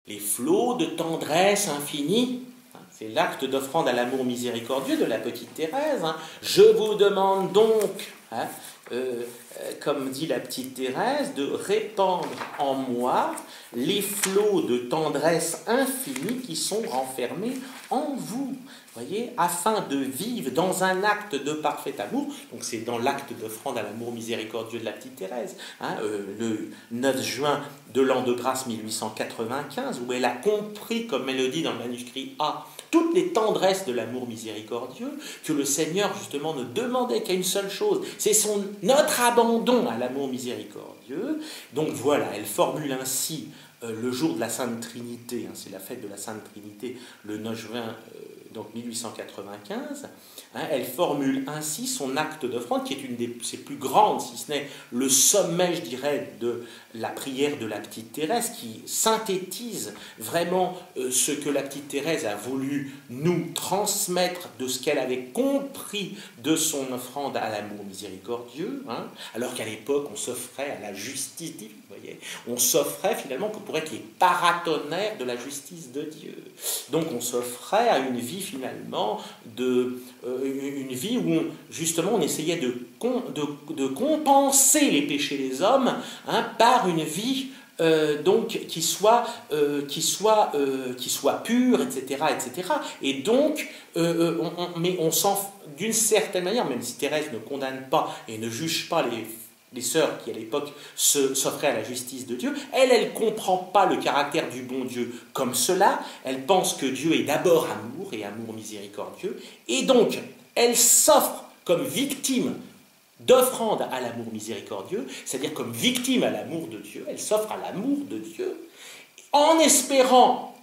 Les flots de tendresse infinie, c'est l'acte d'offrande à l'amour miséricordieux de la petite Thérèse. Je vous demande donc, comme dit la petite Thérèse, de répandre en moi les flots de tendresse infinie qui sont renfermés en vous. Voyez, afin de vivre dans un acte de parfait amour, donc c'est dans l'acte d'offrande à l'amour miséricordieux de la petite Thérèse, le 9 juin de l'an de grâce 1895, où elle a compris, comme elle le dit dans le manuscrit A, toutes les tendresses de l'amour miséricordieux, que le Seigneur justement ne demandait qu'à une seule chose, c'est notre abandon à l'amour miséricordieux. Donc voilà, elle formule ainsi le jour de la Sainte Trinité, c'est la fête de la Sainte Trinité, le 9 juin donc 1895, elle formule ainsi son acte d'offrande, qui est une de ses plus grandes, si ce n'est le sommet, je dirais, de la prière de la petite Thérèse, qui synthétise vraiment ce que la petite Thérèse a voulu nous transmettre de ce qu'elle avait compris de son offrande à l'amour miséricordieux, alors qu'à l'époque on s'offrait à la justice divine, vous voyez, on s'offrait finalement pour être les paratonnerres de la justice de Dieu. Donc on s'offrait à une vie finalement une vie où justement on essayait de compenser les péchés des hommes par une vie donc qui soit pure, etc., etc. Et donc, mais on s'en, d'une certaine manière, même si Thérèse ne condamne pas et ne juge pas les sœurs qui à l'époque s'offraient à la justice de Dieu, elle ne comprend pas le caractère du bon Dieu comme cela, elle pense que Dieu est d'abord amour et amour miséricordieux, et donc elle s'offre comme victime d'offrande à l'amour miséricordieux, c'est-à-dire comme victime à l'amour de Dieu, elle s'offre à l'amour de Dieu, en espérant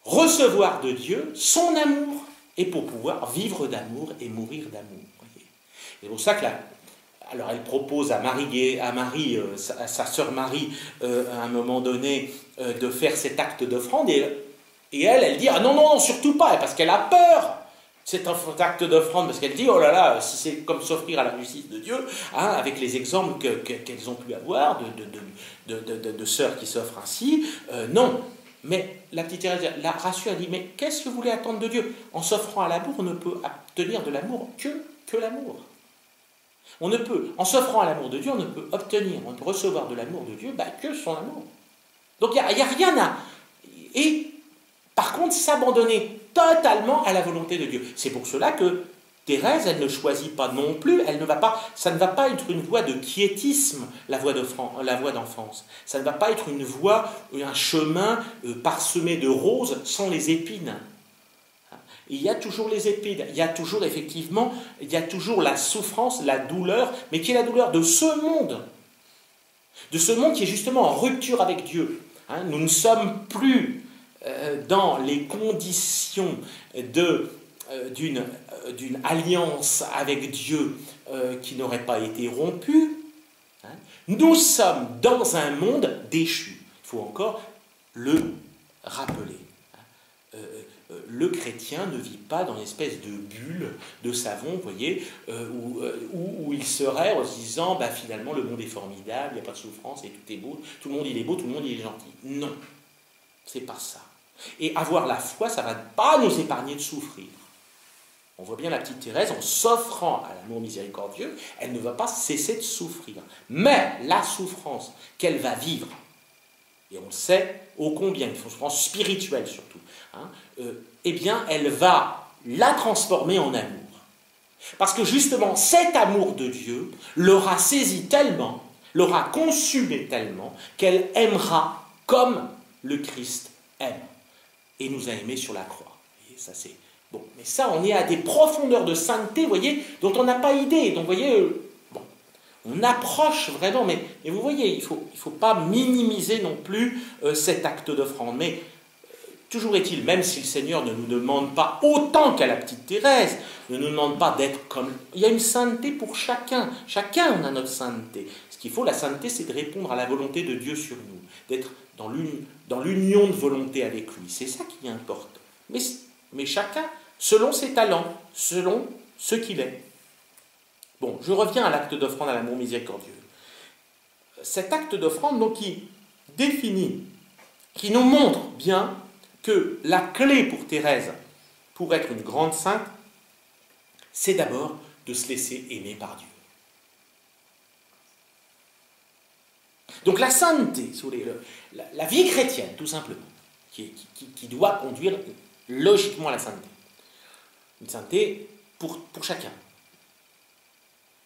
recevoir de Dieu son amour, et pour pouvoir vivre d'amour et mourir d'amour. C'est pour ça que alors elle propose à sa sœur Marie, à un moment donné, de faire cet acte d'offrande, et elle dit « Ah non, non, surtout pas !» parce qu'elle a peur, cet acte d'offrande, parce qu'elle dit « Oh là là, si c'est comme s'offrir à la justice de Dieu, avec les exemples qu'elles ont pu avoir de sœurs qui s'offrent ainsi, non !» Mais la petite Thérèse la rassure, elle dit « Mais qu'est-ce que vous voulez attendre de Dieu ? En s'offrant à l'amour, on ne peut obtenir de l'amour que l'amour. On ne peut, en s'offrant à l'amour de Dieu, on ne peut obtenir, on ne peut recevoir de l'amour de Dieu que son amour. Donc il n'y a rien à... Et par contre, s'abandonner totalement à la volonté de Dieu. C'est pour cela que Thérèse, elle ne choisit pas non plus, ça ne va pas être une voie de quiétisme, la voie d'enfance. Ça ne va pas être une voie, un chemin parsemé de roses sans les épines. Il y a toujours les épines, il y a toujours effectivement, il y a toujours la souffrance, la douleur, mais qui est la douleur de ce monde qui est justement en rupture avec Dieu. Nous ne sommes plus dans les conditions d'une alliance avec Dieu qui n'aurait pas été rompue. Nous sommes dans un monde déchu. Il faut encore le rappeler. Le chrétien ne vit pas dans une espèce de bulle de savon, vous voyez, où il serait en se disant finalement le monde est formidable, il n'y a pas de souffrance et tout est beau, tout le monde il est beau, tout le monde il est gentil. Non, c'est pas ça. Et avoir la foi, ça ne va pas nous épargner de souffrir. On voit bien la petite Thérèse, en s'offrant à l'amour miséricordieux, elle ne va pas cesser de souffrir. Mais la souffrance qu'elle va vivre, et on le sait ô combien, une souffrance spirituelle surtout, eh bien, elle va la transformer en amour. Parce que justement, cet amour de Dieu l'aura saisi tellement, l'aura consumé tellement, qu'elle aimera comme le Christ aime. Et nous a aimés sur la croix. Et ça, c'est bon. Mais ça, on est à des profondeurs de sainteté, vous voyez, dont on n'a pas idée. Donc, vous voyez, on approche vraiment, mais vous voyez, il faut pas minimiser non plus cet acte d'offrande. Mais toujours est-il, même si le Seigneur ne nous demande pas autant qu'à la petite Thérèse, ne nous demande pas d'être comme... Il y a une sainteté pour chacun. Chacun on a notre sainteté. Ce qu'il faut, la sainteté, c'est de répondre à la volonté de Dieu sur nous, d'être dans l'union de volonté avec lui. C'est ça qui importe. Mais chacun, selon ses talents, selon ce qu'il est. Bon, je reviens à l'acte d'offrande à l'amour miséricordieux. Cet acte d'offrande, donc, qui définit qui nous montre bien que la clé pour Thérèse, pour être une grande sainte, c'est d'abord de se laisser aimer par Dieu. Donc la sainteté, si vous voulez, la vie chrétienne, tout simplement, qui doit conduire logiquement à la sainteté. Une sainteté pour chacun.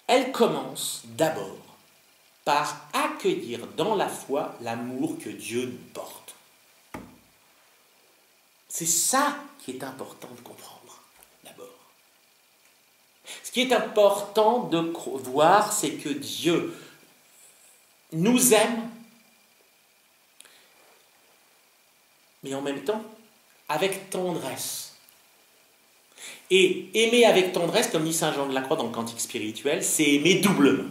Elle commence d'abord par accueillir dans la foi l'amour que Dieu nous porte. C'est ça qui est important de comprendre, d'abord. Ce qui est important de voir, c'est que Dieu nous aime, mais en même temps, avec tendresse. Et aimer avec tendresse, comme dit saint Jean de la Croix dans le Cantique spirituel, c'est aimer doublement.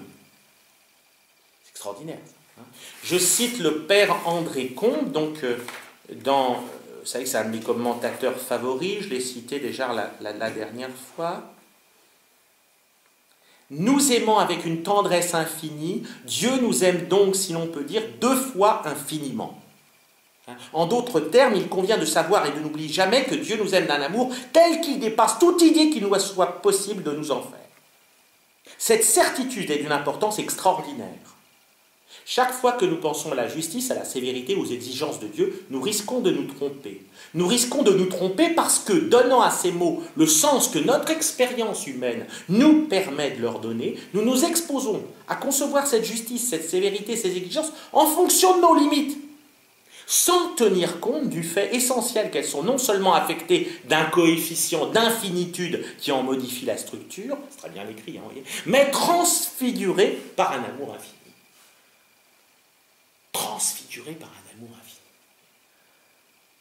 C'est extraordinaire. Ça, hein. Je cite le père André Comte, donc dans, vous savez que c'est un de mes commentateurs favoris, je l'ai cité déjà la dernière fois. Nous aimons avec une tendresse infinie, Dieu nous aime donc, si l'on peut dire, 2 fois infiniment. En d'autres termes, il convient de savoir et de n'oublier jamais que Dieu nous aime d'un amour tel qu'il dépasse toute idée qu'il nous soit possible de nous en faire. Cette certitude est d'une importance extraordinaire. Chaque fois que nous pensons à la justice, à la sévérité, aux exigences de Dieu, nous risquons de nous tromper. Nous risquons de nous tromper parce que, donnant à ces mots le sens que notre expérience humaine nous permet de leur donner, nous nous exposons à concevoir cette justice, cette sévérité, ces exigences en fonction de nos limites, sans tenir compte du fait essentiel qu'elles sont non seulement affectées d'un coefficient d'infinitude qui en modifie la structure, c'est très bien écrit, hein, vous voyez, mais transfigurées par un amour infini. Transfigurées par un amour infini.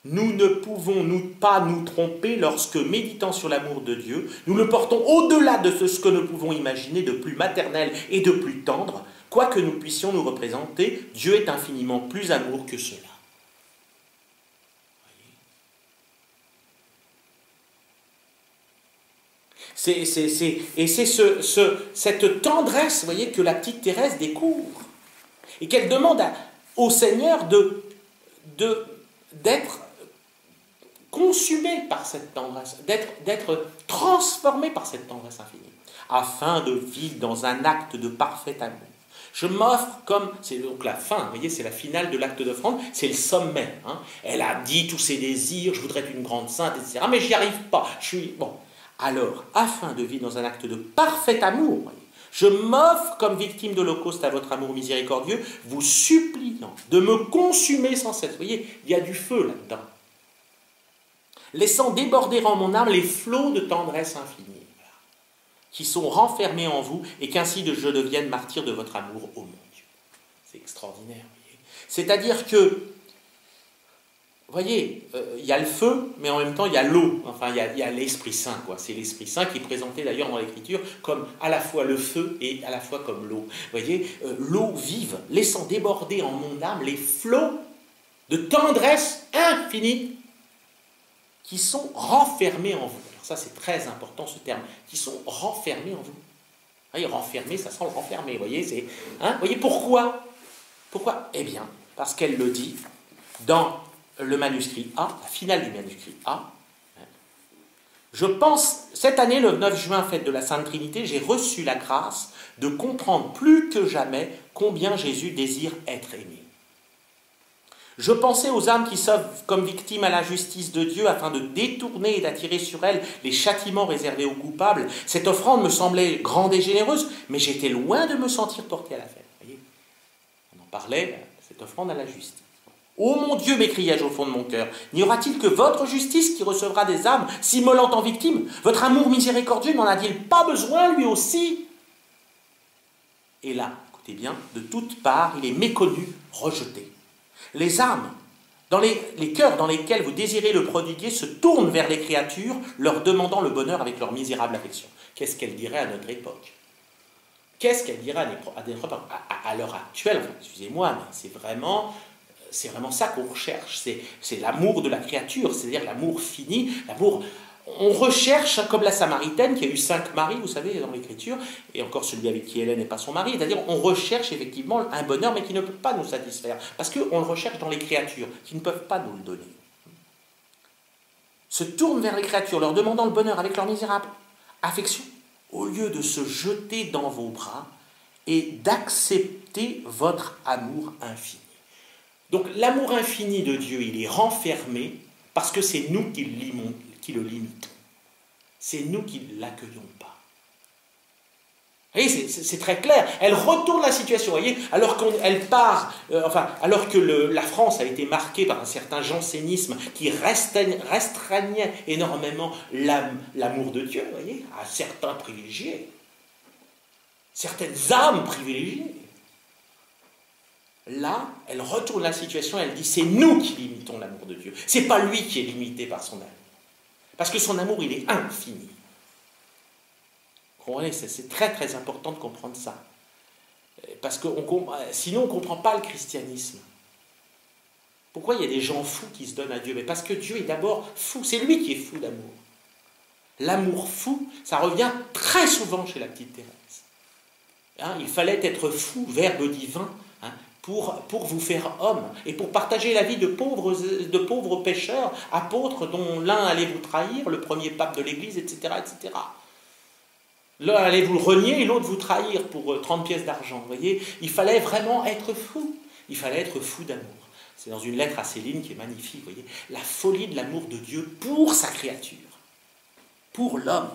Nous ne pouvons pas nous tromper lorsque, méditant sur l'amour de Dieu, nous le portons au-delà de ce que nous pouvons imaginer de plus maternel et de plus tendre, quoi que nous puissions nous représenter, Dieu est infiniment plus amour que cela. Et c'est cette tendresse, vous voyez, que la petite Thérèse découvre. Et qu'elle demande au Seigneur d'être consumée par cette tendresse, d'être transformée par cette tendresse infinie, afin de vivre dans un acte de parfait amour. Je m'offre comme, c'est donc la fin, vous voyez, c'est la finale de l'acte d'offrande, c'est le sommet. Hein. Elle a dit tous ses désirs, je voudrais être une grande sainte, etc. Mais j'y arrive pas. Bon. Alors, afin de vivre dans un acte de parfait amour, voyez, je m'offre comme victime d'Holocauste à votre amour miséricordieux, vous suppliant de me consumer sans cesse. Vous voyez, il y a du feu là-dedans. Laissant déborder en mon âme les flots de tendresse infinie, voilà, qui sont renfermés en vous, et qu'ainsi je devienne martyr de votre amour, ô mon Dieu. C'est extraordinaire, vous voyez. C'est-à-dire que, vous voyez, il y a le feu, mais en même temps, il y a l'eau. Enfin, il y a l'Esprit Saint, quoi. C'est l'Esprit Saint qui est présenté d'ailleurs dans l'Écriture comme à la fois le feu et à la fois comme l'eau. Vous voyez, l'eau vive, laissant déborder en mon âme les flots de tendresse infinie qui sont renfermés en vous. Alors ça, c'est très important, ce terme, qui sont renfermés en vous. Vous voyez, renfermé, ça sent le renfermé, vous voyez, c'est... Hein, vous voyez, pourquoi? Pourquoi? Eh bien, parce qu'elle le dit dans le manuscrit A, la finale du manuscrit A. Je pense, cette année, le 9 juin, fête de la Sainte Trinité, j'ai reçu la grâce de comprendre plus que jamais combien Jésus désire être aimé. Je pensais aux âmes qui s'offrent comme victimes à la justice de Dieu afin de détourner et d'attirer sur elles les châtiments réservés aux coupables. Cette offrande me semblait grande et généreuse, mais j'étais loin de me sentir porté à la fête. Vous voyez, on en parlait, cette offrande à la justice. Ô mon Dieu, m'écriai-je au fond de mon cœur, n'y aura-t-il que votre justice qui recevra des âmes s'immolant en victimes? Votre amour miséricordieux n'en a-t-il pas besoin lui aussi? Et là, écoutez bien, de toutes parts, il est méconnu, rejeté. Les âmes, dans les cœurs dans lesquels vous désirez le prodiguer, se tournent vers les créatures, leur demandant le bonheur avec leur misérable affection. Qu'est-ce qu'elle dirait à notre époque? Qu'est-ce qu'elle dirait à l'heure actuelle? Enfin, excusez-moi, mais c'est vraiment ça qu'on recherche. C'est l'amour de la créature, c'est-à-dire l'amour fini, l'amour On recherche, comme la Samaritaine, qui a eu 5 maris, vous savez, dans l'Écriture, et encore celui avec qui Hélène n'est pas son mari, c'est-à-dire on recherche effectivement un bonheur, mais qui ne peut pas nous satisfaire, parce qu'on le recherche dans les créatures, qui ne peuvent pas nous le donner. Se tournent vers les créatures, leur demandant le bonheur avec leur misérable affection, au lieu de se jeter dans vos bras et d'accepter votre amour infini. Donc l'amour infini de Dieu, il est renfermé, parce que c'est nous qui le limitons. C'est nous qui ne l'accueillons pas. Vous voyez, c'est très clair. Elle retourne la situation, vous voyez, alors alors que la France a été marquée par un certain jansénisme qui restreignait énormément l'amour de Dieu, vous voyez, à certains privilégiés, certaines âmes privilégiées. Là, elle retourne la situation, elle dit, c'est nous qui limitons l'amour de Dieu. C'est pas lui qui est limité par son amour. Parce que son amour, il est infini. Vous comprenez, c'est très très important de comprendre ça. Parce que sinon, on ne comprend pas le christianisme. Pourquoi il y a des gens fous qui se donnent à Dieu? Mais parce que Dieu est d'abord fou, c'est lui qui est fou d'amour. L'amour fou, ça revient très souvent chez la petite Thérèse. Il fallait être fou, verbe divin, pour vous faire homme, et pour partager la vie de pauvres pécheurs, apôtres dont l'un allait vous trahir, le premier pape de l'Église, etc., etc. L'un allait vous renier et l'autre vous trahir pour 30 pièces d'argent. Vous voyez, il fallait vraiment être fou. Il fallait être fou d'amour. C'est dans une lettre à Céline qui est magnifique, vous voyez, la folie de l'amour de Dieu pour sa créature, pour l'homme.